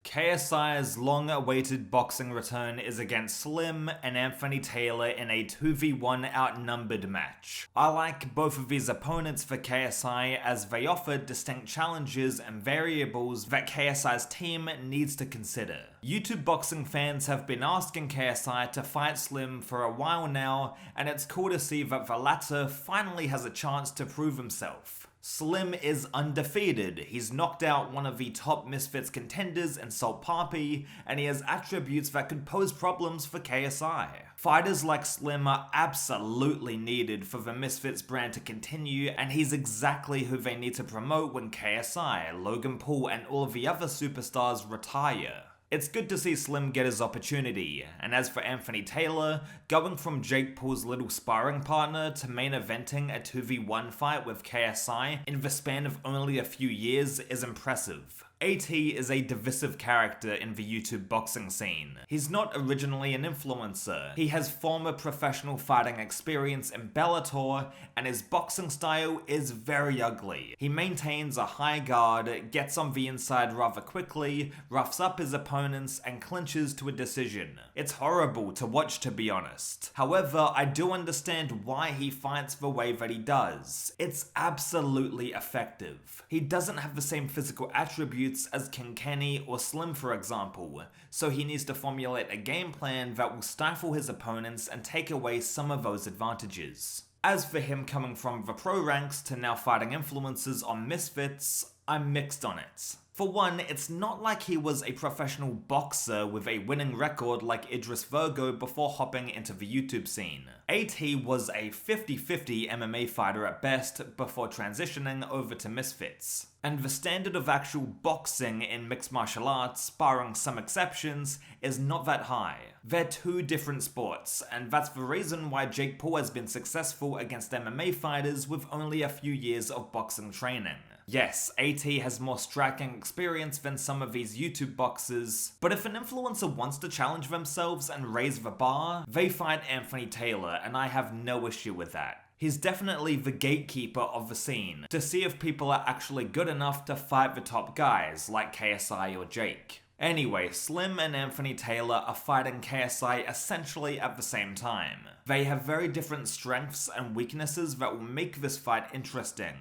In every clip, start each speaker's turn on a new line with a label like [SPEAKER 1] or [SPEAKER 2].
[SPEAKER 1] KSI's long-awaited boxing return is against Slim and Anthony Taylor in a 2v1 outnumbered match. I like both of these opponents for KSI as they offer distinct challenges and variables that KSI's team needs to consider. YouTube boxing fans have been asking KSI to fight Slim for a while now, and it's cool to see that the latter finally has a chance to prove himself. Slim is undefeated, he's knocked out one of the top Misfits contenders in w.a.d.e, and he has attributes that could pose problems for KSI. Fighters like Slim are absolutely needed for the Misfits brand to continue, and he's exactly who they need to promote when KSI, Logan Paul, and all of the other superstars retire. It's good to see Slim get his opportunity, and as for Anthony Taylor, going from Jake Paul's little sparring partner to main eventing a 2v1 fight with KSI in the span of only a few years is impressive. w.a.d.e is a divisive character in the YouTube boxing scene. He's not originally an influencer, he has former professional fighting experience in Bellator, and his boxing style is very ugly. He maintains a high guard, gets on the inside rather quickly, roughs up his opponents, and clinches to a decision. It's horrible to watch, to be honest. However, I do understand why he fights the way that he does. It's absolutely effective. He doesn't have the same physical attributes as King Kenny or Slim, for example, so he needs to formulate a game plan that will stifle his opponents and take away some of those advantages. As for him coming from the pro ranks to now fighting influencers on Misfits, I'm mixed on it. For one, it's not like he was a professional boxer with a winning record like Idris Virgo before hopping into the YouTube scene. w.a.d.e was a 50-50 MMA fighter at best before transitioning over to Misfits. And the standard of actual boxing in mixed martial arts, barring some exceptions, is not that high. They're two different sports, and that's the reason why Jake Paul has been successful against MMA fighters with only a few years of boxing training. Yes, w.a.d.e has more striking experience than some of these YouTube boxers, but if an influencer wants to challenge themselves and raise the bar, they fight Anthony Taylor, and I have no issue with that. He's definitely the gatekeeper of the scene, to see if people are actually good enough to fight the top guys, like KSI or Jake. Anyway, Slim and Anthony Taylor are fighting KSI essentially at the same time. They have very different strengths and weaknesses that will make this fight interesting.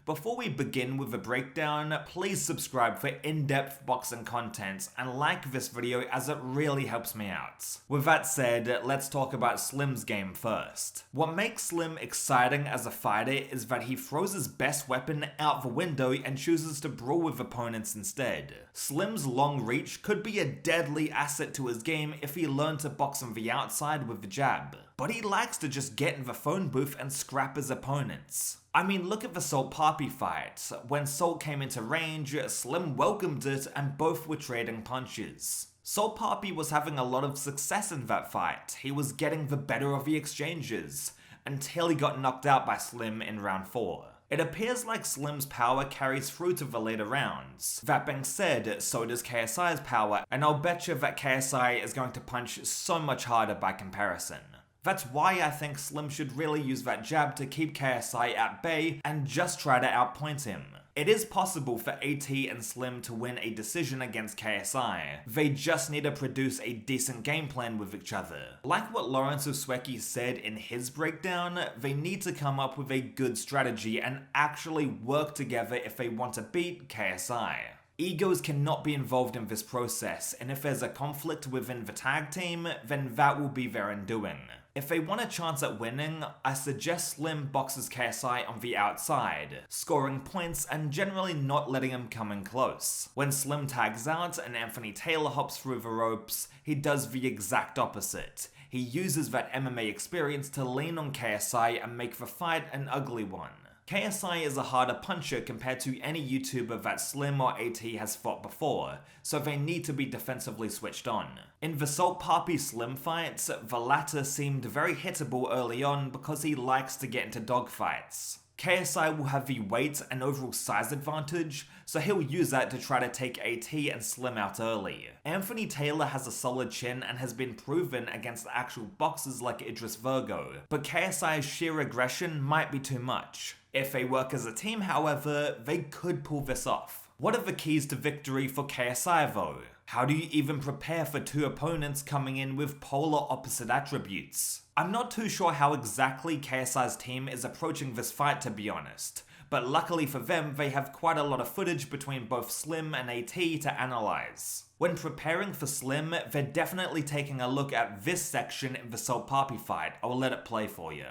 [SPEAKER 1] Before we begin with the breakdown, please subscribe for in-depth boxing content and like this video as it really helps me out. With that said, let's talk about Slim's game first. What makes Slim exciting as a fighter is that he throws his best weapon out the window and chooses to brawl with opponents instead. Slim's long reach could be a deadly asset to his game if he learned to box on the outside with the jab. But he likes to just get in the phone booth and scrap his opponents. I mean, look at the w.a.d.e fight. When w.a.d.e came into range, Slim welcomed it and both were trading punches. w.a.d.e was having a lot of success in that fight. He was getting the better of the exchanges, until he got knocked out by Slim in round 4. It appears like Slim's power carries through to the later rounds. That being said, so does KSI's power, and I'll betcha that KSI is going to punch so much harder by comparison. That's why I think Slim should really use that jab to keep KSI at bay and just try to outpoint him. It is possible for w.a.d.e and Slim to win a decision against KSI. They just need to produce a decent game plan with each other. Like what Lawrence Oswecki said in his breakdown, they need to come up with a good strategy and actually work together if they want to beat KSI. Egos cannot be involved in this process, and if there's a conflict within the tag team, then that will be their undoing. If they want a chance at winning, I suggest Slim boxes KSI on the outside, scoring points and generally not letting him come in close. When Slim tags out and Anthony Taylor hops through the ropes, he does the exact opposite. He uses that MMA experience to lean on KSI and make the fight an ugly one. KSI is a harder puncher compared to any YouTuber that Slim or w.a.d.e has fought before, so they need to be defensively switched on. In the w.a.d.e Slim fights, the latter seemed very hittable early on because he likes to get into dogfights. KSI will have the weight and overall size advantage, so he'll use that to try to take w.a.d.e and Slim out early. Anthony Taylor has a solid chin and has been proven against actual boxers like Idris Virgo, but KSI's sheer aggression might be too much. If they work as a team, however, they could pull this off. What are the keys to victory for KSI though? How do you even prepare for two opponents coming in with polar opposite attributes? I'm not too sure how exactly KSI's team is approaching this fight, to be honest, but luckily for them, they have quite a lot of footage between both Slim and AT to analyze. When preparing for Slim, they're definitely taking a look at this section in the Salt Papi fight. I'll let it play for you.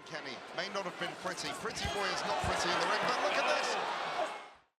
[SPEAKER 2] Kenny may not have been pretty. Pretty boy is not pretty in the ring, but look at this.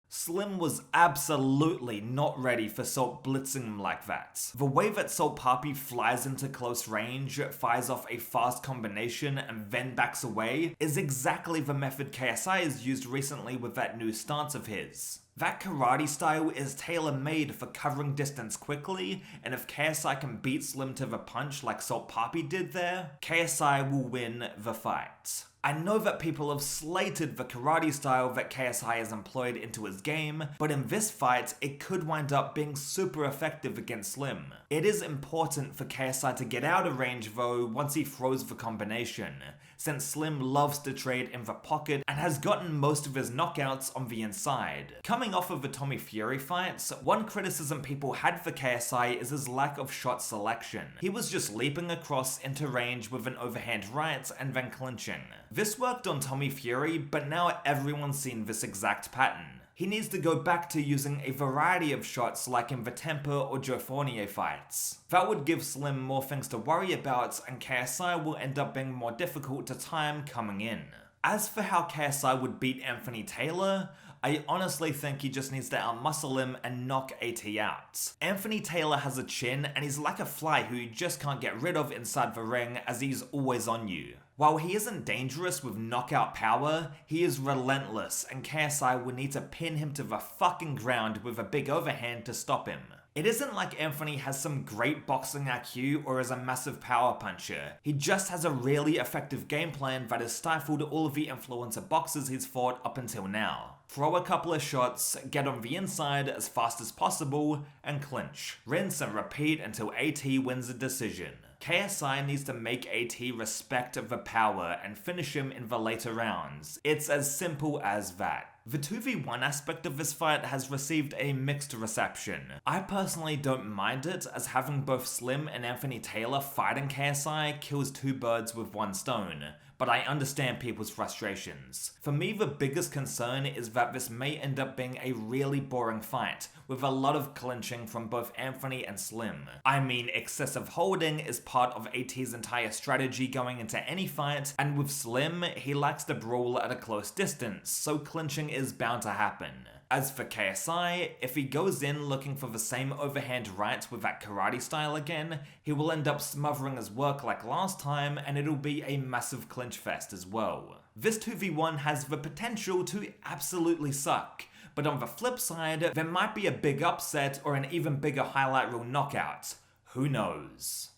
[SPEAKER 1] Slim was absolutely not ready for Salt blitzing him like that. The way that Salt Papi flies into close range, fires off a fast combination, and then backs away is exactly the method KSI has used recently with that new stance of his. That karate style is tailor-made for covering distance quickly, and if KSI can beat Slim to the punch like Salt Papi did there, KSI will win the fight. I know that people have slated the karate style that KSI has employed into his game, but in this fight, it could wind up being super effective against Slim. It is important for KSI to get out of range though once he throws the combination, since Slim loves to trade in the pocket and has gotten most of his knockouts on the inside. Coming off of the Tommy Fury fights, one criticism people had for KSI is his lack of shot selection. He was just leaping across into range with an overhand right and then clinching. This worked on Tommy Fury, but now everyone's seen this exact pattern. He needs to go back to using a variety of shots like in the Temper or Joe Fournier fights. That would give Slim more things to worry about, and KSI will end up being more difficult to time coming in. As for how KSI would beat Anthony Taylor, I honestly think he just needs to outmuscle him and knock AT out. Anthony Taylor has a chin and he's like a fly who you just can't get rid of inside the ring as he's always on you. While he isn't dangerous with knockout power, he is relentless and KSI will need to pin him to the fucking ground with a big overhand to stop him. It isn't like Anthony has some great boxing IQ or is a massive power puncher. He just has a really effective game plan that has stifled all of the influencer boxers he's fought up until now. Throw a couple of shots, get on the inside as fast as possible, and clinch. Rinse and repeat until AT wins a decision. KSI needs to make AT respect the power and finish him in the later rounds. It's as simple as that. The 2v1 aspect of this fight has received a mixed reception. I personally don't mind it, as having both Slim and Anthony Taylor fighting KSI kills two birds with one stone, but I understand people's frustrations. For me, the biggest concern is that this may end up being a really boring fight, with a lot of clinching from both Anthony and Slim. I mean, excessive holding is part of AT's entire strategy going into any fight, and with Slim, he likes to brawl at a close distance, so clinching is bound to happen. As for KSI, if he goes in looking for the same overhand right with that karate style again, he will end up smothering his work like last time and it'll be a massive clinch fest as well. This 2v1 has the potential to absolutely suck, but on the flip side, there might be a big upset or an even bigger highlight reel knockout. Who knows?